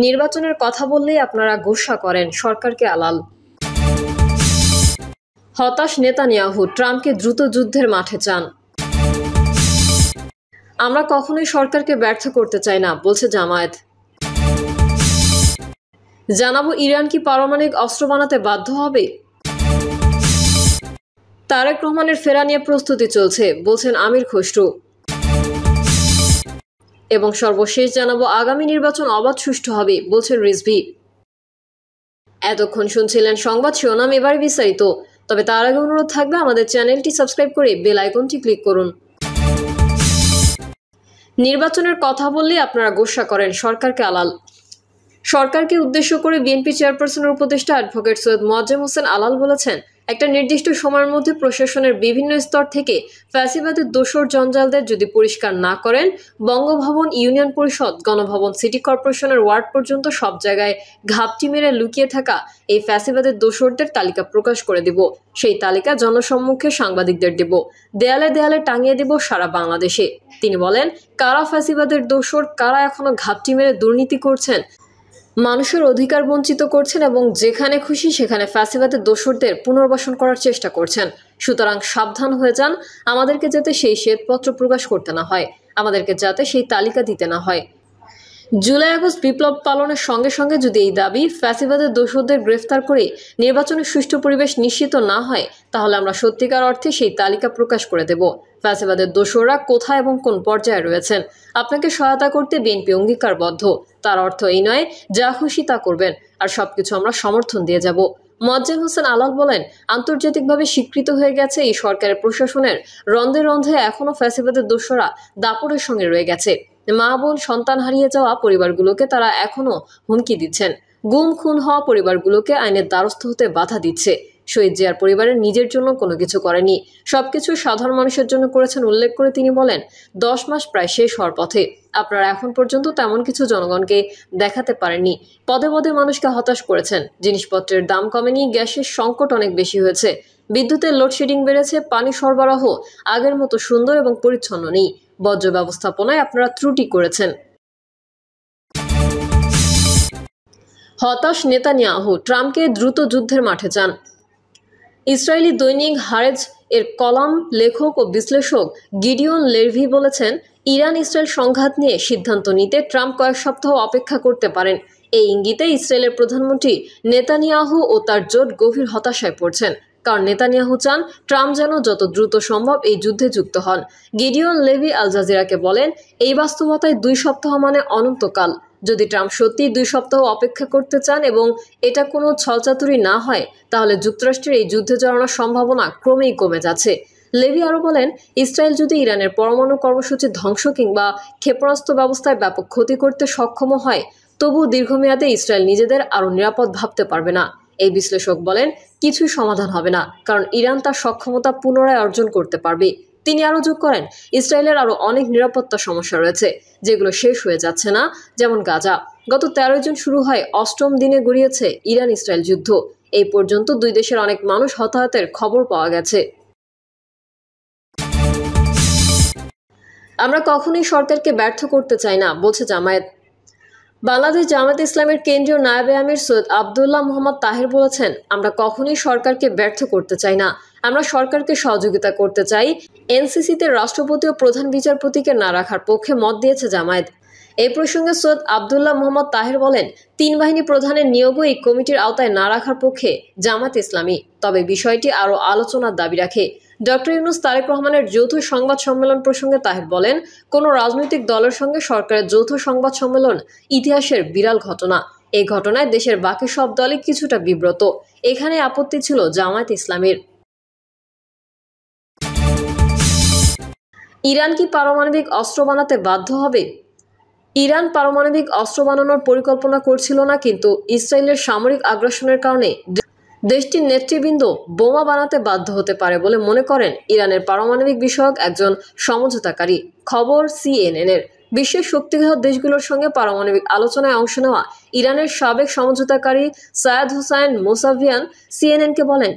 নির্বাচনের কথা বললেই আপনারা গোসা করেন, সরকারকে আলাল। হতাশ নেতানিয়াহু, ট্রাম্পকে দ্রুত যুদ্ধের মাঠে চান। আমরা কখনোই সরকারকে ব্যর্থ করতে চাই না, বলছে জামায়াত। জানাবো ইরান কি পারমাণবিক অস্ত্র বানাতে বাধ্য হবে। তারেক রহমানের ফেরা নিয়ে প্রস্তুতি চলছে, বলছেন আমির খসরু। এবং সর্বশেষ জানাবো আগামী নির্বাচন অবাধ সুষ্ঠু হবে, বলছেন রিজভী। এতক্ষণ শুনছিলেন সংবাদ শিরোনাম, এবারে বিস্তারিত। তবে তার আগে অনুরোধ থাকবে আমাদের চ্যানেলটি সাবস্ক্রাইব করে বেল আইকনটি ক্লিক করুন। নির্বাচনের কথা বললে আপনারা গোসা করেন, সরকারকে আলাল। সরকারকে উদ্দেশ্য করে বিএনপি চেয়ারপারসনের উপদেষ্টা অ্যাডভোকেট সৈয়দ মোয়াজ্জেম হোসেন আলাল বলেছেন, একটা নির্দিষ্ট সময়ের মধ্যে প্রশাসনের বিভিন্ন স্তর থেকে ফ্যাসিবাদের দোসর জঞ্জালদের যদি পরিষ্কার না করেন, বঙ্গভবন, ইউনিয়ন পরিষদ, গণভবন, সিটি কর্পোরেশনের ওয়ার্ড পর্যন্ত সব জায়গায় ঘাপটি মেরে লুকিয়ে থাকা এই ফ্যাসিবাদের দোসরদের তালিকা প্রকাশ করে দেব। সেই তালিকা জনসম্মুখে সাংবাদিকদের দেব, দেয়ালে দেয়ালে টাঙিয়ে দেব সারা বাংলাদেশে। তিনি বলেন, কারা ফ্যাসিবাদের দোসর, কারা এখনো ঘাপটি মেরে দুর্নীতি করছেন, মানুষের অধিকার বঞ্চিত করছেন এবং যেখানে খুশি সেখানে ফ্যাসিবাদের দোসরদের পুনর্বাসন করার চেষ্টা করছেন। সুতরাং সাবধান হয়ে যান, আমাদেরকে যাতে সেই শ্বেতপত্র প্রকাশ করতে না হয়, আমাদেরকে যাতে সেই তালিকা দিতে না হয়। জুলাই আগস্ট বিপ্লব পালনের সঙ্গে সঙ্গে যদি এই দাবি ফ্যাসিবাদের দোসরদের গ্রেফতার করে নির্বাচনের সুষ্ঠু পরিবেশ নিশ্চিত না হয়, তাহলে আমরা সত্যিকার অর্থে সেই তালিকা প্রকাশ করে দেব। ফ্যাসিবাদের দোসররা কোথায় এবং কোন পর্যায়ে রয়েছেন, আপনাকে সহায়তা করতে বিএনপি অঙ্গীকারবদ্ধ। তার অর্থ এই নয় যা খুশি তা করবেন আর সবকিছু আমরা সমর্থন দিয়ে যাব। মোয়াজ্জেম হোসেন আলাল বলেন, আন্তর্জাতিকভাবে স্বীকৃত হয়ে গেছে এই সরকারের প্রশাসনের রন্ধে রন্ধে এখনো ফ্যাসিবাদের দোসররা দাপটের সঙ্গে রয়ে গেছে। মা বোন সন্তান হারিয়ে যাওয়া পরিবারগুলোকে তারা এখনো হুমকি দিচ্ছেন, গুম খুন হওয়া পরিবারগুলোকে আইনের দ্বারস্থ হতে বাধা দিচ্ছে। শহীদ জিয়ার পরিবারের নিজের জন্য কোনো কিছু করেনি, সবকিছু সাধারণ মানুষের জন্য করেছেন উল্লেখ করে তিনি বলেন, 10 মাস প্রায় শেষ হওয়ার পথে, আপনারা এখন পর্যন্ত তেমন কিছু জনগণকে দেখাতে পারেননি। পদে পদে মানুষকে হতাশ করেছেন, জিনিসপত্রের দাম কমেনি, গ্যাসের সংকট অনেক বেশি হয়েছে, বিদ্যুতের লোডশেডিং বেড়েছে, পানি সরবরাহ আগের মতো সুন্দর এবং পরিচ্ছন্ন নেই, বর্জ্য ব্যবস্থাপনায় আপনারা ত্রুটি করেছেন। হতাশ নেতানিয়াহু, ট্রাম্পকে দ্রুত যুদ্ধের মাঠে চান। ইসরায়েলি দৈনিক হারেজ এর কলাম লেখক ও বিশ্লেষক গিডিওন লেভি বলেছেন, ইরান ইসরায়েল সংঘাত নিয়ে সিদ্ধান্ত নিতে ট্রাম্প কয়েক সপ্তাহ অপেক্ষা করতে পারেন। এই ইঙ্গিতে ইসরায়েলের প্রধানমন্ত্রী নেতানিয়াহু ও তার জোট গভীর হতাশায় পড়ছেন, কারণ নেতানিয়াহু চান ট্রাম্প যেন যত দ্রুত সম্ভব এই যুদ্ধে যুক্ত হন। গিডিওন লেভি আল জাজিরাকে বলেন, এই বাস্তবতায় 2 সপ্তাহ মানে অনন্তকাল। যদি ট্রাম্প সত্যি 2 সপ্তাহ অপেক্ষা করতে চান এবং এটা কোনো ছলচাতুরি না হয়, তাহলে যুক্তরাষ্ট্রের এই যুদ্ধে জড়ানোর সম্ভাবনা ক্রমেই কমে যাচ্ছে। লেভি আরও বলেন, ইসরায়েল যদি ইরানের পরমাণু কর্মসূচি ধ্বংস কিংবা ক্ষেপণাস্ত্র ব্যবস্থায় ব্যাপক ক্ষতি করতে সক্ষম হয়, তবু দীর্ঘমেয়াদে ইসরায়েল নিজেদের আরও নিরাপদ ভাবতে পারবে না। এই বিশ্লেষক বলেন, কিছুই সমাধান হবে না, কারণ ইরান তার সক্ষমতা পুনরায় অর্জন করতে পারবে। তিনি আরও যোগ করেন, ইসরায়েলের আরও অনেক নিরাপত্তা সমস্যা রয়েছে যেগুলো শেষ হয়ে যাচ্ছে না, যেমন গাজা। গত 13 জুন শুরু হয় 8ম দিনে গড়িয়েছে ইরান ইসরায়েল যুদ্ধ। এই পর্যন্ত 2 দেশের অনেক মানুষ হতাহতের খবর পাওয়া গেছে। আমরা কখনোই সরকারকে ব্যর্থ করতে চাই না, বলছে জামায়াত। বাংলাদেশ জামায়াতে ইসলামের কেন্দ্রীয় নায়েবে আমির সৈয়দ আব্দুল্লাহ মোহাম্মদ তাহের বলেছেন, আমরা কখনোই সরকারকে ব্যর্থ করতে চাই না, আমরা সরকারকে সহযোগিতা করতে চাই। এনসিসিতে রাষ্ট্রপতি ও প্রধান বিচারপতিকে না রাখার পক্ষে মত দিয়েছে জামায়াত। এই প্রসঙ্গে সৈয়দ আব্দুল্লাহ মোহাম্মদ তাহের বলেন, 3 বাহিনী প্রধানের নিয়োগও এই কমিটির আওতায় না রাখার পক্ষে জামায়াত ইসলামী, তবে বিষয়টি আরও আলোচনার দাবি রাখে। ডক্টর ইউনূস তারেক রহমানের যৌথ সংবাদ সম্মেলন প্রসঙ্গে তাহের বলেন, কোনো রাজনৈতিক দলের সঙ্গে সরকারের যৌথ সংবাদ সম্মেলন ইতিহাসের বিরল ঘটনা। এই ঘটনায় দেশের বাকি সব দলই কিছুটা বিব্রত। এখানে আপত্তি ছিল জামায়াত ইসলামীর। ইরান কি পারমাণবিক অস্ত্র বানাতে বাধ্য হবে। ইরান পারমাণবিক অস্ত্র বানানোর পরিকল্পনা করছিল না, কিন্তু ইসরায়েলের সামরিক আগ্রাসনের কারণে দেশটির নেতৃবৃন্দ বোমা বানাতে বাধ্য হতে পারে বলে মনে করেন ইরানের পারমাণবিক বিষয়ক একজন সমঝোতাকারী। খবর CNN-এর। বিশ্বের শক্তিধর দেশগুলোর সঙ্গে পারমাণবিক আলোচনায় অংশ নেওয়া ইরানের সাবেক সমঝোতাকারী সায়েদ হোসাইন মোসাভিয়ান CNN-কে বলেন,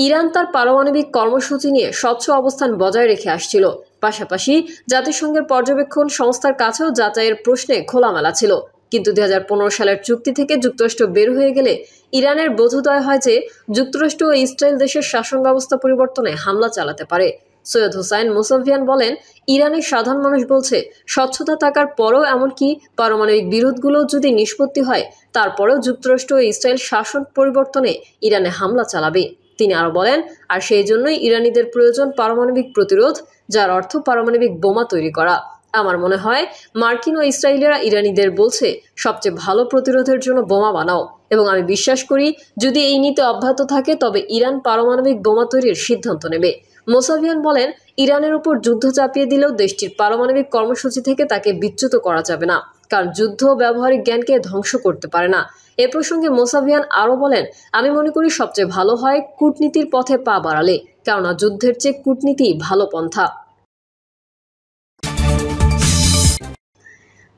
ইরান তার পারমাণবিক কর্মসূচি নিয়ে স্বচ্ছ অবস্থান বজায় রেখে আসছিল, পাশাপাশি জাতিসংঘের পর্যবেক্ষণ সংস্থার কাছেও যাচাইয়ের প্রশ্নে খোলামেলা ছিল। কিন্তু 2015 সালের চুক্তি থেকে যুক্তরাষ্ট্র বের হয়ে গেলে ইরানের বোধোদয় হয় যে যুক্তরাষ্ট্র ও ইসরায়েল দেশের শাসন ব্যবস্থা পরিবর্তনে হামলা চালাতে পারে। সৈয়দ হোসাইন মোসাভিয়ান বলেন, ইরানের সাধারণ মানুষ বলছে স্বচ্ছতা থাকার পরেও, এমনকি পারমাণবিক বিরোধগুলো যদি নিষ্পত্তি হয়, তারপরেও যুক্তরাষ্ট্র ও ইসরায়েল শাসন পরিবর্তনে ইরানে হামলা চালাবে। তিনি আরো বলেন, আর সেই জন্যই ইরানিদের প্রয়োজন পারমাণবিক প্রতিরোধ, যার অর্থ পারমাণবিক বোমা তৈরি করা। আমার মনে হয় মার্কিন ও ইসরায়েলিরা ইরানিদের বলছে সবচেয়ে ভালো প্রতিরোধের জন্য বোমা বানাও, এবং আমি বিশ্বাস করি যদি এই নীতি অব্যাহত থাকে তবে ইরান পারমাণবিক বোমা তৈরির সিদ্ধান্ত নেবে। মোসাভিয়ান বলেন, ইরানের উপর যুদ্ধ চাপিয়ে দিলেও দেশটির পারমাণবিক কর্মসূচি থেকে তাকে বিচ্যুত করা যাবে না, কারণ যুদ্ধ ব্যবহারিক জ্ঞানকে ধ্বংস করতে পারে না। এ প্রসঙ্গে মোসাভিয়ান আরও বলেন, আমি মনে করি সবচেয়ে ভালো হয় কূটনীতির পথে পা বাড়ালে, কেননা যুদ্ধের চেয়ে কূটনীতি ভালো পন্থা।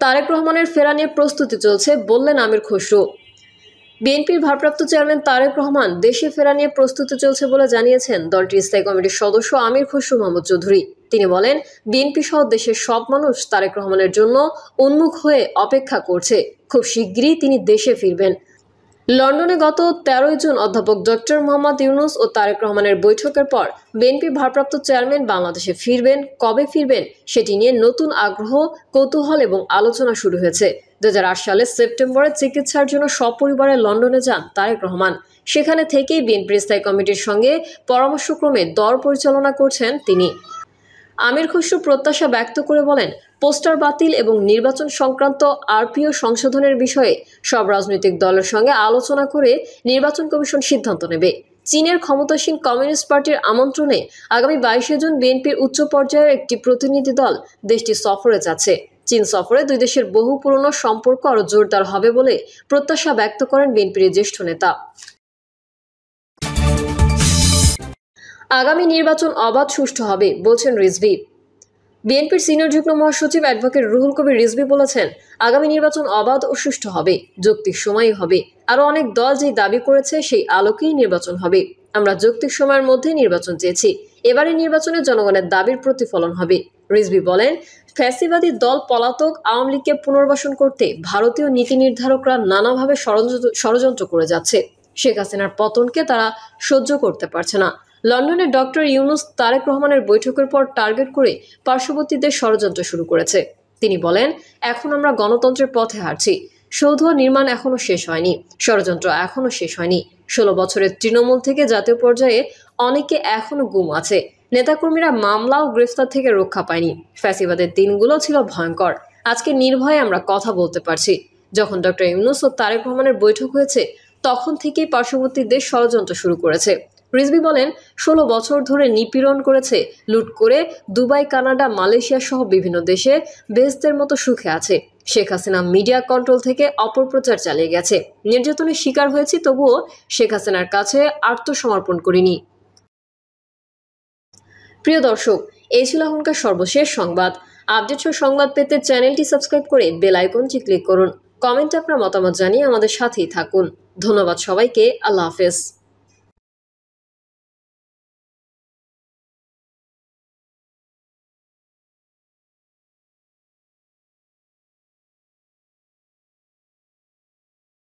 তারেক রহমানের ফেরা নিয়ে প্রস্তুতি চলছে বললেন আমির খসরু। বিএনপির ভারপ্রাপ্ত চেয়ারম্যান তারেক রহমান দেশে ফেরা নিয়ে প্রস্তুতি চলছে বলে জানিয়েছেন দলটির স্থায়ী কমিটির সদস্য আমির খসরু মাহমুদ চৌধুরী। তিনি বলেন, বিএনপি সহ দেশের সব মানুষ তারেক রহমানের জন্য উন্মুখ হয়ে অপেক্ষা করছে। খুব শিগগিরই তিনি দেশে ফিরবেন। লন্ডনে গত 13 জুন অধ্যাপক ডক্টর মোহাম্মদ ইউনূস ও তারেক রহমানের বৈঠকের পর বিএনপির ভারপ্রাপ্ত চেয়ারম্যান বাংলাদেশে ফিরবেন, কবে ফিরবেন সেটি নিয়ে নতুন আগ্রহ, কৌতূহল এবং আলোচনা শুরু হয়েছে। 2008 সালের সেপ্টেম্বরে চিকিৎসার জন্য সপরিবারে লন্ডনে যান তারেক রহমান। সেখানে থেকেই বিএনপির স্থায়ী কমিটির সঙ্গে পরামর্শক্রমে দর পরিচালনা করছেন তিনি। আমির খসরু প্রত্যাশা ব্যক্ত করে বলেন, পোস্টার বাতিল এবং নির্বাচন সংক্রান্ত আরপিও সংশোধনের বিষয়ে সব রাজনৈতিক দলের সঙ্গে আলোচনা করে নির্বাচন কমিশন সিদ্ধান্ত নেবে। চীনের ক্ষমতাসীন কমিউনিস্ট পার্টির আমন্ত্রণে আগামী 22 জুন বিএনপির উচ্চ পর্যায়ের একটি প্রতিনিধি দল দেশটি সফরে যাচ্ছে। চীন সফরে দুই দেশের বহু পুরনো সম্পর্ক আরও জোরদার হবে বলে প্রত্যাশা ব্যক্ত করেন বিএনপির জ্যেষ্ঠ নেতা। আগামী নির্বাচন অবাধ সুষ্ঠু হবে বলছেন রিজভী। বিএনপির সিনিয়র যুগ্ম মহাসচিব অ্যাডভোকেট রুহুল কবির রিজভী বলেছেন, আগামী নির্বাচন অবাধ ও সুষ্ঠু হবে, যৌক্তিক সময়ই হবে। আরও অনেক দল যেই দাবি করেছে সেই আলোকেই নির্বাচন হবে। আমরা যৌক্তিক সময়ের মধ্যে নির্বাচন চেয়েছি। এবারে নির্বাচনে জনগণের দাবির প্রতিফলন হবে। রিজভী বলেন, ফ্যাসিবাদী দল পলাতক আওয়ামী লীগকে পুনর্বাসন করতে ভারতীয় নীতি নির্ধারকরা নানাভাবে ষড়যন্ত্র করে যাচ্ছে। শেখ হাসিনার পতনকে তারা সহ্য করতে পারছে না। লন্ডনে ডক্টর ইউনূস তারেক রহমানের বৈঠকের পর টার্গেট করে পার্শ্ববর্তীদের ষড়যন্ত্র শুরু করেছে। তিনি বলেন, এখন আমরা গণতন্ত্রের পথে হাঁটছি। সৌধ নির্মাণ এখনো শেষ হয়নি, ষড়যন্ত্র এখনো শেষ হয়নি। 16 বছরের তৃণমূল থেকে জাতীয় পর্যায়ে অনেকে এখনো গুম আছে। নেতাকর্মীরা মামলা ও গ্রেফতার থেকে রক্ষা পায়নি। ফ্যাসিবাদের দিনগুলো ছিল ভয়ঙ্কর। আজকে নির্ভয়ে আমরা কথা বলতে পারছি। যখন ডক্টর ইউনূস ও তারেক রহমানের বৈঠক হয়েছে তখন থেকেই পার্শ্ববর্তী দেশ ষড়যন্ত্র শুরু করেছে। রিজভী বলেন, 16 বছর ধরে নিপীড়ন করেছে, লুট করে দুবাই, কানাডা, মালয়েশিয়া সহ বিভিন্ন দেশে বেহেশতের মতো সুখে আছে। শেখ হাসিনা মিডিয়া কন্ট্রোল থেকে অপপ্রচার চালিয়ে গেছে। নির্যাতনের শিকার হয়েছি, তবুও শেখ হাসিনার কাছে আত্মসমর্পণ করিনি। প্রিয় দর্শক, এই ছিল এখনকার সর্বশেষ সংবাদ। আপডেট সংবাদ পেতে চ্যানেলটি সাবস্ক্রাইব করে বেল আইকনটি ক্লিক করুন। কমেন্টে আপনার মতামত জানিয়ে আমাদের সাথেই থাকুন। ধন্যবাদ সবাইকে। আল্লাহ হাফেজ।